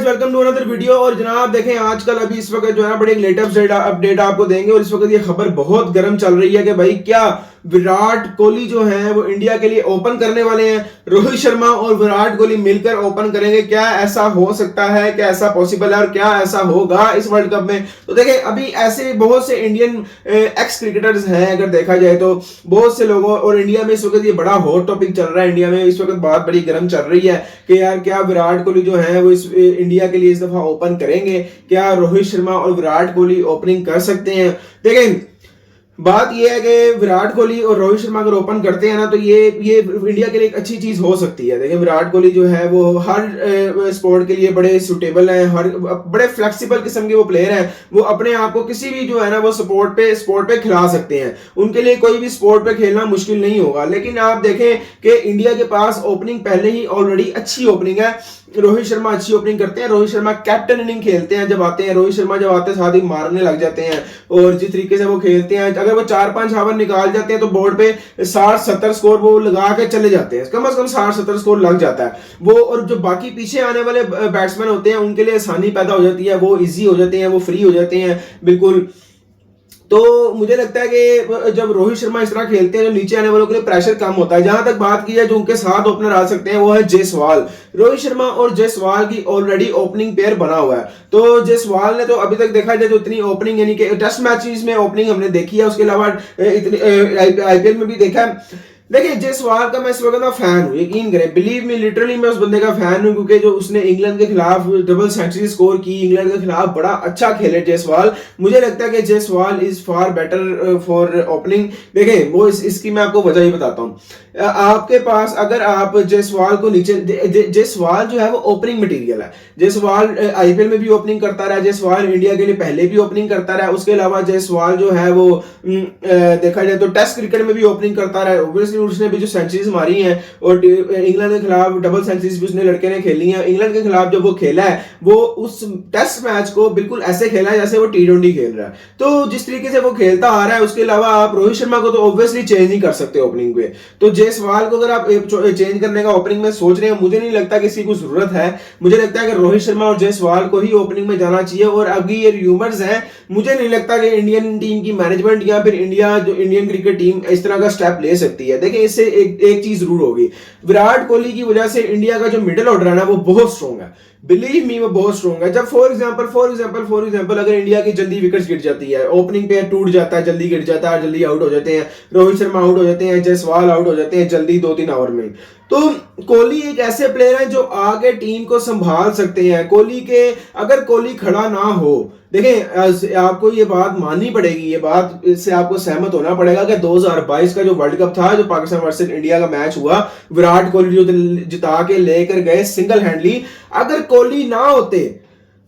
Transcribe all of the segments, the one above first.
Welcome to another video. और जनाब देखें आजकल अभी इस वक्त जो है ना बड़ी एक लेटेस्ट अपडेट आपको देंगे। और इस वक्त ये खबर बहुत गर्म चल रही है कि भाई क्या विराट कोहली जो है वो इंडिया के लिए ओपन करने वाले हैं। रोहित शर्मा और विराट कोहली मिलकर ओपन करेंगे। क्या ऐसा हो सकता है, क्या ऐसा पॉसिबल है और क्या ऐसा होगा इस वर्ल्ड कप में? तो देखें अभी ऐसे बहुत से इंडियन एक्स क्रिकेटर्स हैं, अगर देखा जाए तो बहुत से लोगों, और इंडिया में इस वक्त ये बड़ा हॉट टॉपिक चल रहा है। इंडिया में इस वक्त बात बड़ी गर्म चल रही है कि यार क्या विराट कोहली जो है वो इस इंडिया के लिए इस दफा ओपन करेंगे, क्या रोहित शर्मा और विराट कोहली ओपनिंग कर सकते हैं? देखें बात यह है कि विराट कोहली और रोहित शर्मा अगर ओपन करते हैं ना तो ये इंडिया के लिए एक अच्छी चीज हो सकती है। देखिए विराट कोहली जो है वो हर स्पोर्ट के लिए बड़े सुटेबल हैं, हर बड़े फ्लेक्सिबल किस्म के वो प्लेयर हैं। वो अपने आप को किसी भी जो है ना वो स्पोर्ट पे खिला सकते हैं। उनके लिए कोई भी स्पोर्ट पे खेलना मुश्किल नहीं होगा। लेकिन आप देखें कि इंडिया के पास ओपनिंग पहले ही ऑलरेडी अच्छी ओपनिंग है। रोहित शर्मा अच्छी ओपनिंग करते हैं। रोहित शर्मा कैप्टन इनिंग खेलते हैं। जब आते हैं रोहित शर्मा जब आते हैं साथ ही मारने लग जाते हैं। और जिस तरीके से वो खेलते हैं, अगर वो 4-5 ओवर निकाल जाते हैं तो बोर्ड पे 60-70 स्कोर वो लगा के चले जाते हैं। कम से कम 60-70 स्कोर लग जाता है वो। और जो बाकी पीछे आने वाले बैट्समैन होते हैं उनके लिए आसानी पैदा हो जाती है, वो इजी हो जाते हैं, वो फ्री हो जाते हैं बिल्कुल। तो मुझे लगता है कि जब रोहित शर्मा इस तरह खेलते हैं तो नीचे आने वालों के लिए प्रेशर कम होता है। जहां तक बात की जाए जो उनके साथ ओपनर आ सकते हैं वो है जायसवाल। रोहित शर्मा और जायसवाल की ऑलरेडी ओपनिंग पेयर बना हुआ है। तो जायसवाल ने तो अभी तक देखा जाए तो इतनी ओपनिंग यानी कि टेस्ट मैचेस में ओपनिंग हमने देखी है, उसके अलावा आईपीएल में भी देखा है। देखिए जायसवाल का मैं इस वक्त ना फैन हूँ, यकीन करें, बिलीव मी, लिटरली मैं उस बंदे का फैन हूँ क्योंकि जो उसने इंग्लैंड के खिलाफ डबल सेंचुरी स्कोर की, इंग्लैंड के खिलाफ बड़ा अच्छा खेले जायसवाल। मुझे लगता है कि Jaiswal is far better for opening. देखें वो इसकी मैं आपको वजह ही बताता हूँ। आपके पास अगर आप जायसवाल को नीचे, जायसवाल जो है वो ओपनिंग मटेरियल है। जायसवाल आईपीएल में भी ओपनिंग करता रहा, जायसवाल इंडिया के लिए पहले भी ओपनिंग करता रहा। उसके अलावा जायसवाल जो है वो देखा जाए तो टेस्ट क्रिकेट में भी ओपनिंग करता रहा। ऑब्वियसली उसने भी जो सेंचुरीज मारी हैं और इंग्लैंड के खिलाफ डबल सेंचुरीज भी उसने लड़के ने खेली हैं। इंग्लैंड के खिलाफ जब वो खेला है वो उस टेस्ट मैच को बिल्कुल ऐसे खेला है जैसे वो टी20 खेल रहा है। तो जिस तरीके से वो खेलता आ रहा है, उसके अलावा आप रोहित शर्मा को तो ऑब्वियसली चेंज नहीं कर सकते ओपनिंग पे। तो जायसवाल को अगर आप चेंज करने का ओपनिंग में सोच रहे हैं, मुझे नहीं लगता किसी को जरूरत है। मुझे लगता है कि रोहित शर्मा और जायसवाल को ही ओपनिंग में जाना चाहिए। और अभी ये र्यूमर्स हैं, मुझे नहीं लगता कि इंडियन टीम की मैनेजमेंट या फिर इंडियन क्रिकेट टीम इस तरह का स्टेप ले सकती है। देखिए इससे एक चीज जरूर होगी, विराट कोहली की वजह से इंडिया का जो मिडिल ऑर्डर है ना वो बहुत स्ट्रॉन्ग है। बिलीव मी वो बहुत स्ट्रॉन्ग है। जब फॉर एग्जांपल अगर इंडिया की जल्दी विकेट्स गिर जाती है, ओपनिंग पे टूट जाता है, जल्दी गिर जाता है, जल्दी आउट हो जाते हैं, रोहित शर्मा आउट हो जाते हैं, जायसवाल आउट हो जाते हैं जल्दी 2-3 ओवर में, तो कोहली एक ऐसे प्लेयर है जो आगे टीम को संभाल सकते हैं। कोहली के अगर कोहली खड़ा ना हो, देखें आपको ये बात माननी पड़ेगी, ये बात इससे आपको सहमत होना पड़ेगा कि 2022 का जो वर्ल्ड कप था, जो पाकिस्तान वर्सेस इंडिया का मैच हुआ, विराट कोहली जो जिता के लेकर गए सिंगल हैंडली, अगर कोहली ना होते,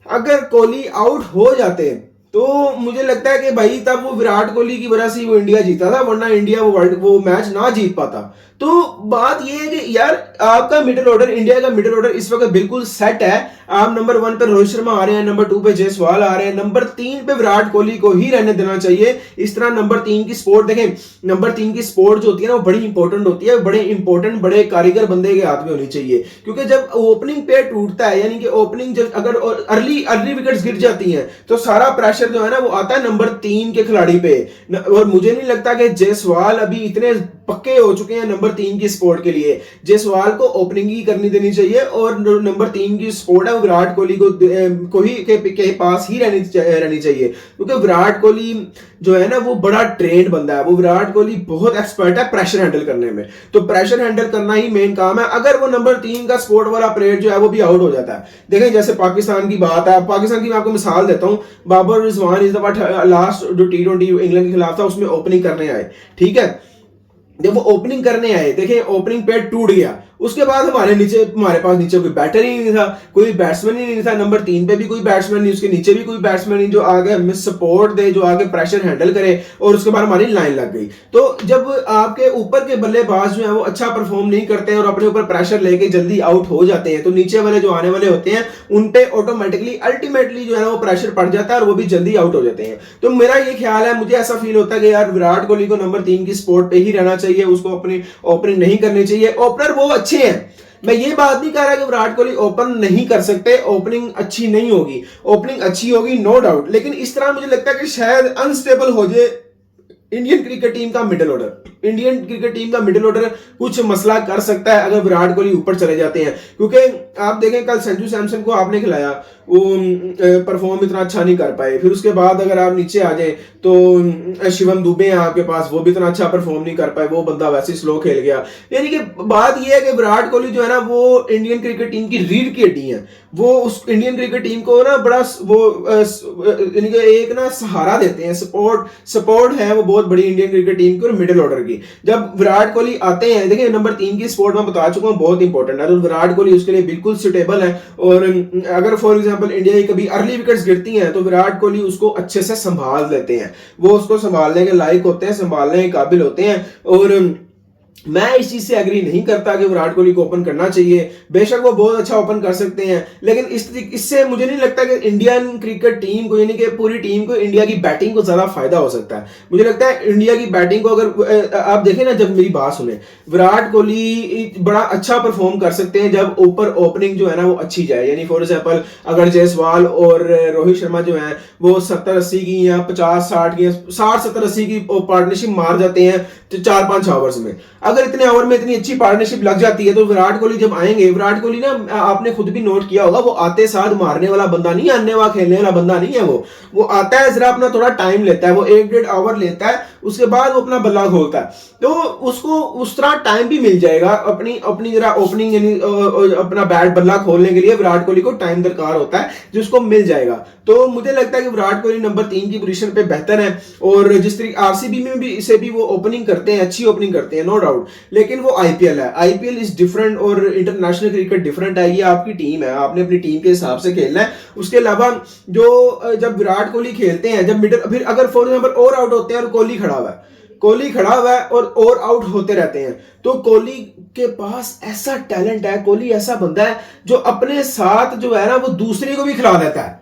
अगर कोहली आउट हो जाते तो मुझे लगता है कि भाई तब वो विराट कोहली की वजह से वो इंडिया जीता था, वरना इंडिया वो मैच ना जीत पाता। तो बात ये है कि यार आपका मिडिल ऑर्डर, इंडिया का मिडिल ऑर्डर इस वक्त बिल्कुल सेट है। आप नंबर 1 पे रोहित शर्मा आ रहे हैं, नंबर 2 पे जायसवाल आ रहे हैं, नंबर 3 पे विराट कोहली को ही रहने देना चाहिए। इस तरह नंबर 3 की स्पोर्ट देखें, नंबर 3 की स्पोर्ट जो होती है ना वो बड़ी इंपॉर्टेंट होती है, बड़े कारीगर बंदे के हाथ में होनी चाहिए। क्योंकि जब ओपनिंग पे टूटता है, यानी कि ओपनिंग जब अगर अर्ली विकेट्स गिर जाती हैं तो सारा प्रेशर जो है ना वो आता है नंबर 3 के खिलाड़ी पे। और मुझे नहीं लगता कि जायसवाल अभी इतने पक्के हो चुके हैं नंबर 3 की स्पोर्ट के लिए। जायसवाल को ओपनिंग ही करनी देनी चाहिए और नंबर 3 की स्पोर्ट है विराट कोहली को ही के पास ही रहनी चाहिए। क्योंकि विराट कोहली जो है ना वो बड़ा ट्रेंड बंदा है। वो विराट कोहली बहुत एक्सपर्ट है प्रेशर हैंडल करने में। तो प्रेशर हैंडल करना ही मेन काम है। अगर वो नंबर 3 का स्पोर्ट वाला प्लेयर जो है वो भी आउट हो जाता है, देखें जैसे पाकिस्तान की बात है, पाकिस्तान की मैं आपको मिसाल देता हूं, बाबर रिजवान इस दफा लास्ट जो टी20 इंग्लैंड के खिलाफ था उसमें ओपनिंग करने आए, ठीक है। जब वो ओपनिंग करने आए, देखें ओपनिंग पैड टूट गया, उसके बाद हमारे पास नीचे कोई बैटर ही नहीं था, कोई बैट्समैन ही नहीं था। नंबर 3 पे भी कोई बैट्समैन नहीं, उसके नीचे भी कोई बैट्समैन नहीं जो आगे हमें सपोर्ट दे, जो आगे प्रेशर हैंडल करे। और उसके बाद हमारी लाइन लग गई। तो जब आपके ऊपर के बल्लेबाज जो है वो अच्छा परफॉर्म नहीं करते हैं और अपने ऊपर प्रेशर लेके जल्दी आउट हो जाते हैं, तो नीचे वाले जो आने वाले होते हैं उन पे ऑटोमेटिकली अल्टीमेटली जो है वो प्रेशर पड़ जाता है और वो भी जल्दी आउट हो जाते हैं। तो मेरा ये ख्याल है, मुझे ऐसा फील होता है कि यार विराट कोहली को नंबर 3 की स्पोर्ट पे ही रहना चाहिए, उसको अपनी ओपनिंग नहीं करनी चाहिए। ओपनर वो अच्छे हैं मैं ये बात नहीं कह रहा कि विराट कोहली ओपन नहीं कर सकते, ओपनिंग अच्छी नहीं होगी, ओपनिंग अच्छी होगी नो डाउट, लेकिन इस तरह मुझे लगता है कि शायद अनस्टेबल हो जाए इंडियन क्रिकेट टीम का middle order. Indian cricket team का मिडिल ऑर्डर कुछ मसला कर सकता है अगर विराट कोहली ऊपर चले जाते हैं, क्योंकि आप देखें कल संजू सैमसन को आपने खिलाया, वो परफॉर्म इतना अच्छा नहीं कर पाए। फिर उसके बाद अगर आप नीचे आ जाए तो शिवम दुबे हैं आपके पास, वो भी इतना अच्छा परफॉर्म नहीं कर पाए, वो बंदा वैसे स्लो खेल गया। यानी कि बात यह है कि विराट कोहली जो है ना वो इंडियन क्रिकेट टीम की रीढ़ की हड्डी है, वो उस इंडियन क्रिकेट टीम को ना बड़ा वो यानी कि एक ना सहारा देते हैं, सपोर्ट है वो बहुत बड़ी इंडियन क्रिकेट टीम की और मिडिल ऑर्डर की। जब विराट कोहली आते हैं, देखिए नंबर 3 की स्पोर्ट में बता चुका हूं बहुत इंपॉर्टेंट है, तो विराट कोहली उसके लिए बिल्कुल सुटेबल है। और अगर फॉर एग्जांपल इंडिया की कभी अर्ली विकेट्स गिरती हैं तो विराट कोहली उसको अच्छे से संभाल लेते हैं, वो उसको संभालने के लायक होते हैं, संभालने के काबिल होते हैं। और मैं इस चीज से एग्री नहीं करता कि विराट कोहली को ओपन करना चाहिए, बेशक वो बहुत अच्छा ओपन कर सकते हैं, लेकिन इससे मुझे नहीं लगता कि इंडियन क्रिकेट टीम को यानी कि पूरी टीम को इंडिया की बैटिंग को ज्यादा फायदा हो सकता है। मुझे लगता है इंडिया की बैटिंग को अगर आप देखें ना, जब मेरी बात सुने, विराट कोहली बड़ा अच्छा परफॉर्म कर सकते हैं जब ऊपर ओपनिंग जो है ना वो अच्छी जाए। यानी फॉर एग्जाम्पल अगर जायसवाल और रोहित शर्मा जो है वो 70-80 की या 50-60 की 60-70-80 की पार्टनरशिप मार जाते हैं तो 4-5 ओवर्स में, अगर इतने ओवर में इतनी अच्छी पार्टनरशिप लग जाती है तो विराट कोहली जब आएंगे, विराट कोहली ना आपने खुद भी नोट किया होगा वो आते साथ मारने वाला बंदा नहीं है, अन्नेवा खेलने वाला बंदा नहीं है, वो आता है जरा अपना थोड़ा टाइम लेता है, वो 1-1.5 ओवर लेता है, उसके बाद वो अपना बल्ला खोलता है, तो उसको उस तरह टाइम भी मिल जाएगा अपनी जरा ओपनिंग यानी अपना बैट बल्ला खोलने के लिए विराट कोहली को टाइम दरकार होता है जिसको मिल जाएगा। तो मुझे लगता है कि विराट कोहली नंबर 3 की पोजीशन पे बेहतर है, और जिस तरीके आरसीबी में भी इसे भी वो ओपनिंग करते हैं, अच्छी ओपनिंग करते हैं नो डाउट, लेकिन वो आईपीएल है, आईपीएल इज डिफरेंट और इंटरनेशनल क्रिकेट डिफरेंट है। ये आपकी टीम है, आपने अपनी टीम के हिसाब से खेलना है। उसके अलावा जो जब विराट कोहली खेलते हैं, जब मिडिल फिर अगर फॉर एग्जाम्पल और आउट होते हैं और कोहली खड़ा हुआ है और आउट होते रहते हैं, तो कोहली के पास ऐसा टैलेंट है, कोहली ऐसा बंदा है जो अपने साथ जो है ना वो दूसरे को भी खिला देता है।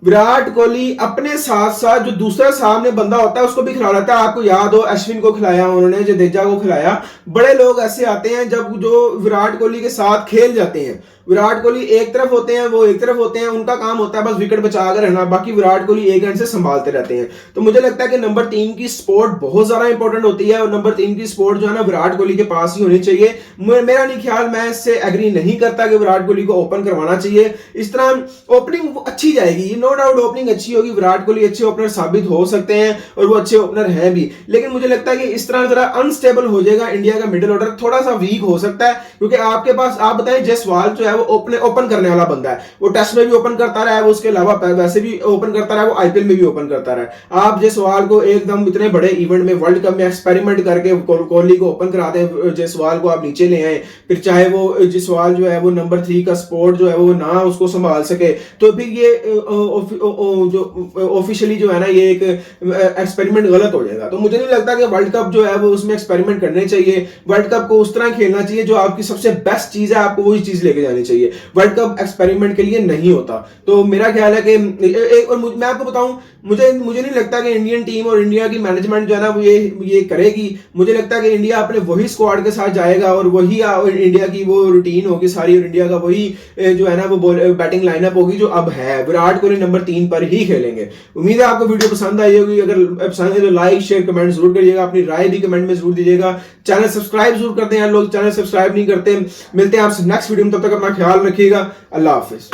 विराट कोहली अपने साथ साथ जो दूसरा सामने बंदा होता है उसको भी खिला लेता है। आपको याद हो अश्विन को खिलाया उन्होंने, जडेजा को खिलाया। बड़े लोग ऐसे आते हैं जब जो विराट कोहली के साथ खेल जाते हैं, विराट कोहली एक तरफ होते हैं, वो एक तरफ होते हैं, उनका काम होता है बस विकेट बचा कर रहना, बाकी विराट कोहली एक एंड से संभालते रहते हैं। तो मुझे लगता है कि नंबर 3 की स्पोर्ट बहुत ज्यादा इंपॉर्टेंट होती है, और नंबर 3 की स्पोर्ट जो है ना विराट कोहली के पास ही होनी चाहिए। मेरा नहीं ख्याल, मैं इससे एग्री नहीं करता कि विराट कोहली को ओपन करवाना चाहिए। इस तरह ओपनिंग अच्छी जाएगी, नो डाउट ओपनिंग अच्छी होगी, विराट कोहली अच्छे ओपनर साबित हो सकते हैं और वो अच्छे ओपनर हैं भी, लेकिन मुझे लगता है कि इस तरह जरा अनस्टेबल हो जाएगा इंडिया का मिडिल ऑर्डर, थोड़ा सा वीक हो सकता है, क्योंकि आपके पास आप बताएं जायसवाल जो है वो ओपन करने वाला बंदा है, वो टेस्ट में भी ओपन करता रहा है, वो उसके अलावा वैसे भी ओपन करता रहा है, वो आईपीएल में भी ओपन करता रहा है। आप जायसवाल को एकदम इतने बड़े इवेंट में वर्ल्ड कप में एक्सपेरिमेंट करके कोहली को ओपन कराते हैं, जायसवाल को आप नीचे ले आए, फिर चाहे वो जायसवाल जो है वो नंबर 3 का स्पॉट जो है वो ना उसको संभाल सके, तो फिर ये जो ऑफिशियली जो है ना ये एक एक्सपेरिमेंट गलत हो जाएगा। तो मुझे नहीं लगता कि वर्ल्ड कप जो है वो उसमें एक्सपेरिमेंट करने चाहिए, वर्ल्ड कप को उस तरह खेलना चाहिए जो आपकी सबसे बेस्ट चीज है, आपको वही चीज लेके जानी चाहिए। वर्ल्ड कप एक्सपेरिमेंट के लिए नहीं होता। तो मेरा ख्याल है कि और मैं आपको बताऊं, मुझे नहीं लगता कि इंडियन टीम और इंडिया की मैनेजमेंट जो है ना वो ये करेगी। मुझे लगता है कि इंडिया अपने वही स्क्वाड के साथ जाएगा और वही इंडिया की वो रूटीन होगी सारी, और इंडिया का वही जो है ना वो बैटिंग लाइनअप होगी जो अब है। विराट कोहली नंबर 3 पर ही खेलेंगे। उम्मीद है आपको वीडियो पसंद आई होगी, अगर पसंद है तो लाइक शेयर कमेंट जरूर करिएगा, अपनी राय भी कमेंट में जरूर दीजिएगा। चैनल सब्सक्राइब जरूर करते हैं, लोग चैनल सब्सक्राइब नहीं करते। मिलते हैं आपसे नेक्स्ट वीडियो में, तब तक अपना ख्याल रखिएगा। अल्लाह हाफिज।